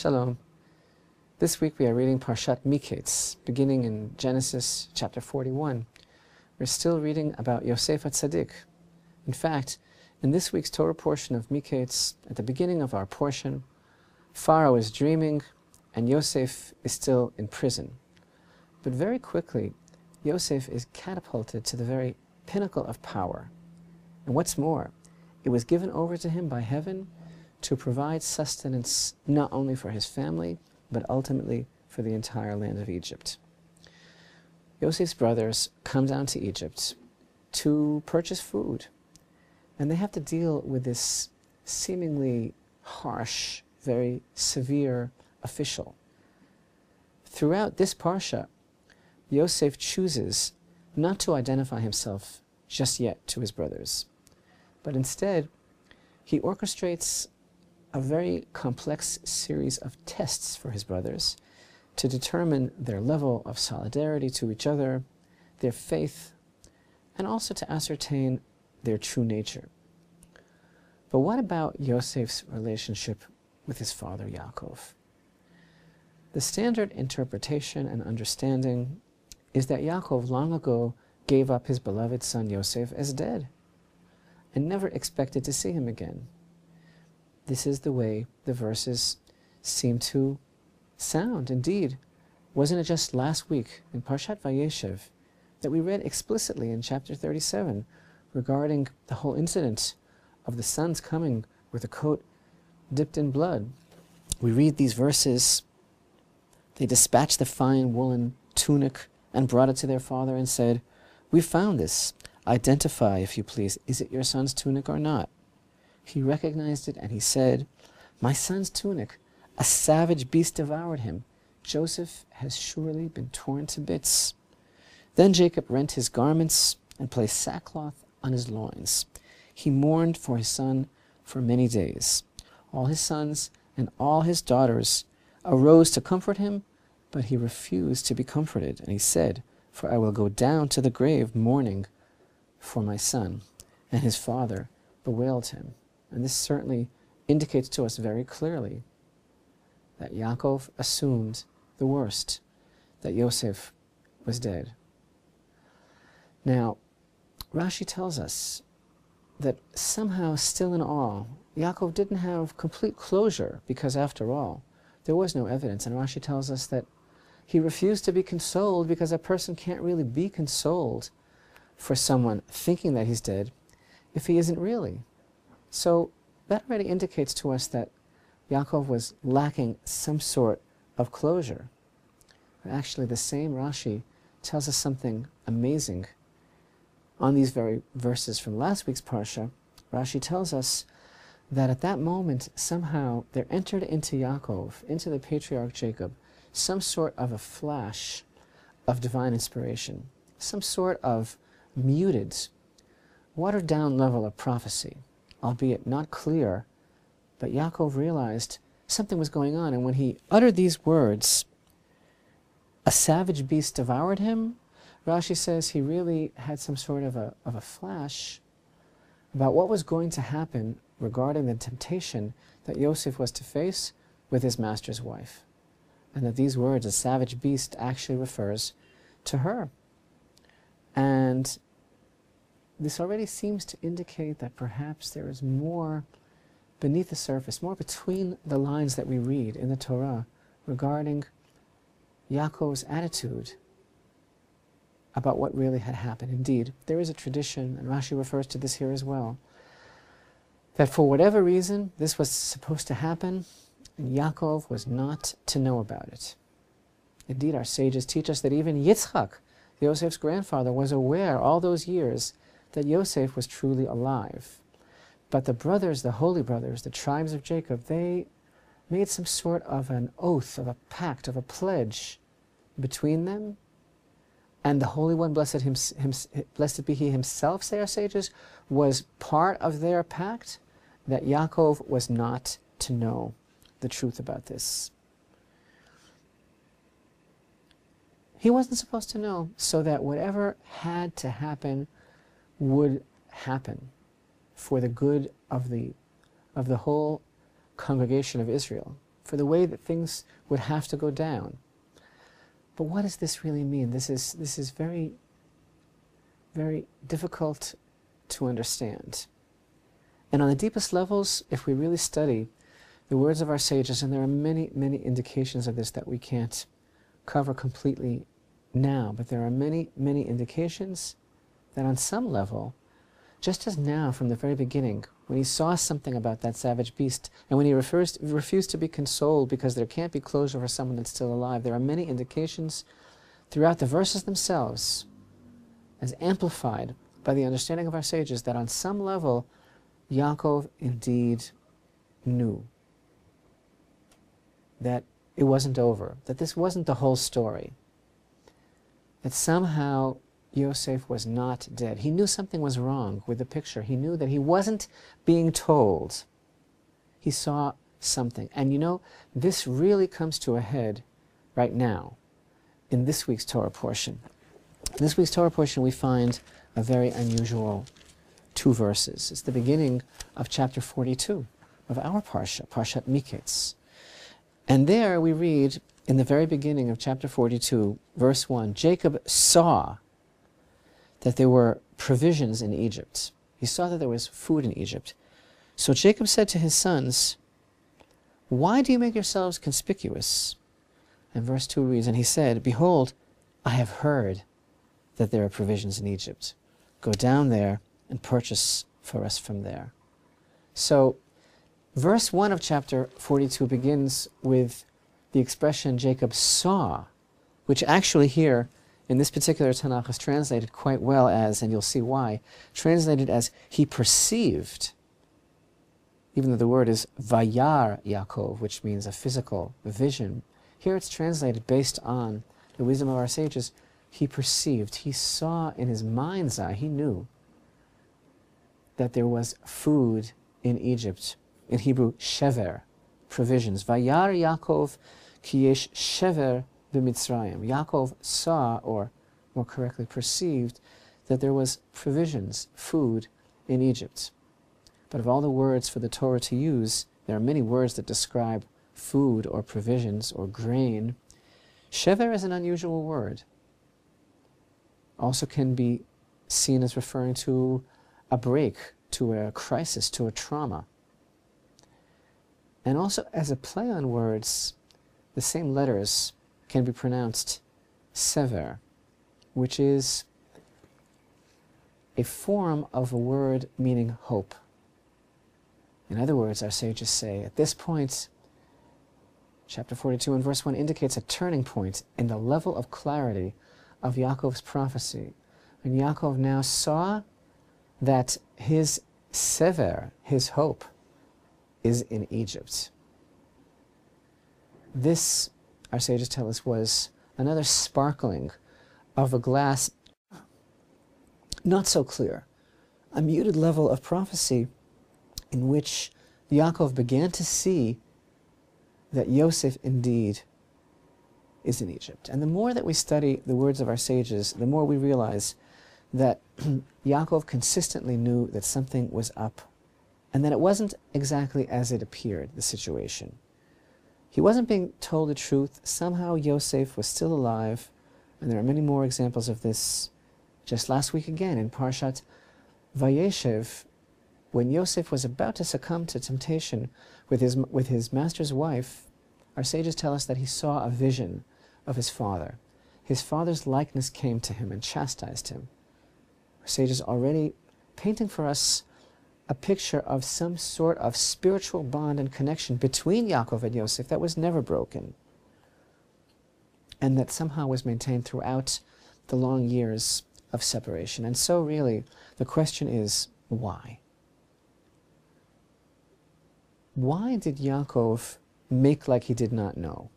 Shalom. This week we are reading Parashat Miketz, beginning in Genesis chapter 41. We're still reading about Yosef HaTzadik. In fact, in this week's Torah portion of Miketz, at the beginning of our portion, Pharaoh is dreaming and Yosef is still in prison. But very quickly, Yosef is catapulted to the very pinnacle of power. And what's more, it was given over to him by heaven to provide sustenance not only for his family, but ultimately for the entire land of Egypt. Yosef's brothers come down to Egypt to purchase food, and they have to deal with this seemingly harsh, very severe official. Throughout this parsha, Yosef chooses not to identify himself just yet to his brothers, but instead he orchestrates a very complex series of tests for his brothers to determine their level of solidarity to each other, their faith, and also to ascertain their true nature. But what about Yosef's relationship with his father Yaakov? The standard interpretation and understanding is that Yaakov long ago gave up his beloved son Yosef as dead and never expected to see him again. This is the way the verses seem to sound. Indeed, wasn't it just last week in Parashat Vayeshev that we read explicitly in chapter 37 regarding the whole incident of the sons coming with a coat dipped in blood? We read these verses. They dispatched the fine woolen tunic and brought it to their father and said, "We found this. Identify, if you please, is it your son's tunic or not?" He recognized it and he said, "My son's tunic, a savage beast devoured him. Joseph has surely been torn to bits." Then Jacob rent his garments and placed sackcloth on his loins. He mourned for his son for many days. All his sons and all his daughters arose to comfort him, but he refused to be comforted. And he said, "For I will go down to the grave mourning for my son." And his father bewailed him. And this certainly indicates to us very clearly that Yaakov assumed the worst, that Yosef was dead. Now, Rashi tells us that somehow, still in awe, Yaakov didn't have complete closure because, after all, there was no evidence. And Rashi tells us that he refused to be consoled because a person can't really be consoled for someone thinking that he's dead if he isn't really. So that already indicates to us that Yaakov was lacking some sort of closure. But actually, the same Rashi tells us something amazing. On these very verses from last week's Parsha, Rashi tells us that at that moment, somehow, there entered into Yaakov, into the patriarch Jacob, some sort of a flash of divine inspiration, some sort of muted, watered-down level of prophecy, albeit not clear, but Yaakov realized something was going on. And when he uttered these words, "A savage beast devoured him," Rashi says he really had some sort of a flash about what was going to happen regarding the temptation that Yosef was to face with his master's wife. And that these words, "a savage beast," actually refers to her. And this already seems to indicate that perhaps there is more beneath the surface, more between the lines that we read in the Torah regarding Yaakov's attitude about what really had happened. Indeed, there is a tradition, and Rashi refers to this here as well, that for whatever reason this was supposed to happen, and Yaakov was not to know about it. Indeed, our sages teach us that even Yitzchak, Yosef's grandfather, was aware all those years that Yosef was truly alive. But the brothers, the holy brothers, the tribes of Jacob, they made some sort of an oath, of a pact, of a pledge between them. And the Holy One, blessed be He Himself, say our sages, was part of their pact, that Yaakov was not to know the truth about this. He wasn't supposed to know, so that whatever had to happen would happen for the good of the whole congregation of Israel. for the way that things would have to go down. But what does this really mean? This is very, very difficult to understand. And on the deepest levels, if we really study the words of our sages, and there are many, many indications of this that we can't cover completely now, but there are many, many indications that on some level, just as now from the very beginning, when he saw something about that savage beast, and when he refused to be consoled because there can't be closure for someone that's still alive, there are many indications throughout the verses themselves, as amplified by the understanding of our sages, that on some level, Yaakov indeed knew that it wasn't over, that this wasn't the whole story, that somehow Yosef was not dead. He knew something was wrong with the picture. He knew that he wasn't being told. He saw something. And you know, this really comes to a head right now in this week's Torah portion. In this week's Torah portion we find a very unusual 2 verses. It's the beginning of chapter 42 of our Parsha, Parashat Miketz. And there we read in the very beginning of chapter 42, verse 1, Jacob saw that there were provisions in Egypt. He saw that there was food in Egypt. So Jacob said to his sons, "Why do you make yourselves conspicuous?" And verse 2 reads, and he said, "Behold, I have heard that there are provisions in Egypt. Go down there and purchase for us from there." So verse 1 of chapter 42 begins with the expression Jacob saw, which actually here in this particular Tanakh is translated quite well as, and you'll see why, translated as he perceived, even though the word is Vayar Yaakov, which means a physical vision. Here it's translated based on the wisdom of our sages. He perceived, he saw in his mind's eye, he knew that there was food in Egypt. In Hebrew, shever, provisions. Vayar Yaakov ki yesh shever b'Mitzrayim. Yaakov saw, or more correctly perceived, that there was provisions, food in Egypt. But of all the words for the Torah to use, there are many words that describe food or provisions or grain. Shever is an unusual word. Also can be seen as referring to a break, to a crisis, to a trauma. And also as a play on words, the same letters can be pronounced sever, which is a form of a word meaning hope. In other words, our sages say, at this point, chapter 42 and verse 1 indicates a turning point in the level of clarity of Yaakov's prophecy. And Yaakov now saw that his sever, his hope, is in Egypt. This, our sages tell us, was another sparkling of a glass not so clear, a muted level of prophecy in which Yaakov began to see that Yosef indeed is in Egypt. And the more that we study the words of our sages, the more we realize that Yaakov consistently knew that something was up, and that it wasn't exactly as it appeared, the situation. He wasn't being told the truth. Somehow Yosef was still alive, and there are many more examples of this. Just last week again in Parashat Vayeshev, when Yosef was about to succumb to temptation with his master's wife, our sages tell us that he saw a vision of his father. His father's likeness came to him and chastised him. Our sages already painting for us a picture of some sort of spiritual bond and connection between Yaakov and Yosef that was never broken, and that somehow was maintained throughout the long years of separation. And so really, the question is, why? Why did Yaakov make like he did not know?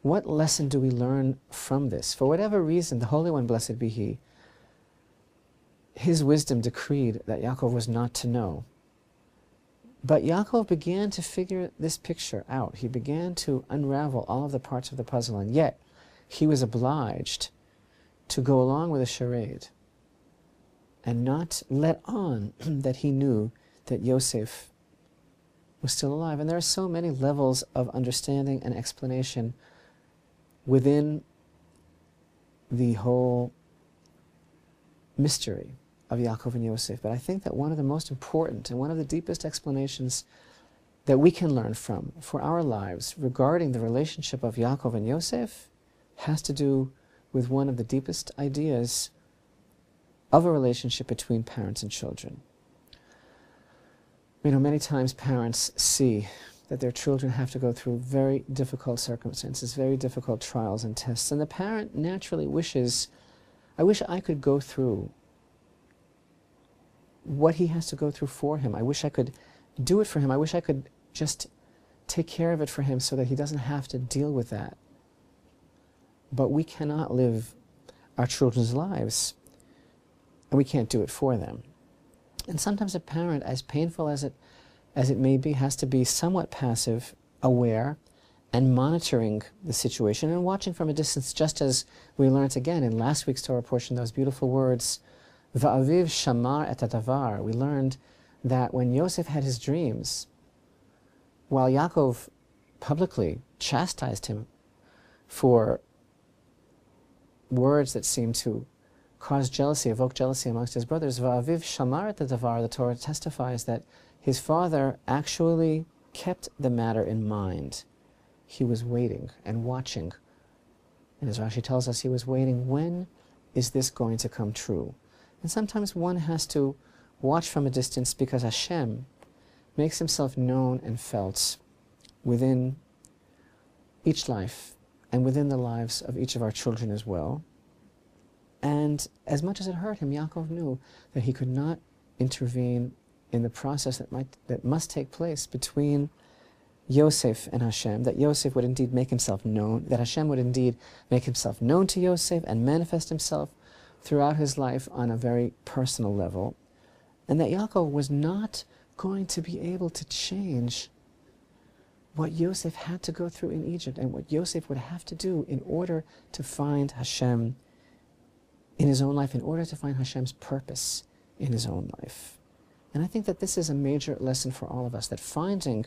What lesson do we learn from this? For whatever reason, the Holy One, blessed be He, his wisdom decreed that Yaakov was not to know. But Yaakov began to figure this picture out. He began to unravel all of the parts of the puzzle, and yet he was obliged to go along with a charade and not let on that he knew that Yosef was still alive. And there are so many levels of understanding and explanation within the whole mystery of Yaakov and Yosef. But I think that one of the most important and one of the deepest explanations that we can learn from for our lives regarding the relationship of Yaakov and Yosef has to do with one of the deepest ideas of a relationship between parents and children. You know, many times parents see that their children have to go through very difficult circumstances, very difficult trials and tests, and the parent naturally wishes, I wish I could go through what he has to go through for him. I wish I could do it for him. I wish I could just take care of it for him so that he doesn't have to deal with that. But we cannot live our children's lives, and we can't do it for them. And sometimes a parent, as painful as it may be, has to be somewhat passive, aware, and monitoring the situation and watching from a distance, just as we learned again in last week's Torah portion, those beautiful words, Va'aviv shamar et hadavar. We learned that when Yosef had his dreams, while Yaakov publicly chastised him for words that seemed to cause jealousy, evoke jealousy amongst his brothers, Va'aviv shamar et hadavar, the Torah testifies that his father actually kept the matter in mind. He was waiting and watching. And as Rashi tells us, he was waiting, when is this going to come true? And sometimes one has to watch from a distance because Hashem makes himself known and felt within each life and within the lives of each of our children as well. And as much as it hurt him, Yaakov knew that he could not intervene in the process that must take place between Yosef and Hashem, that Yosef would indeed make himself known, that Hashem would indeed make himself known to Yosef and manifest himself throughout his life on a very personal level, and that Yaakov was not going to be able to change what Yosef had to go through in Egypt and what Yosef would have to do in order to find Hashem in his own life, in order to find Hashem's purpose in his own life. And I think that this is a major lesson for all of us, that finding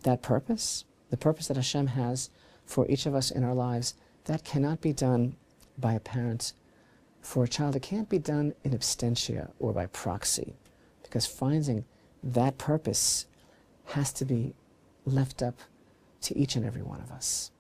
that purpose, the purpose that Hashem has for each of us in our lives, that cannot be done by a parent for a child. It can't be done in absentia or by proxy, because finding that purpose has to be left up to each and every one of us.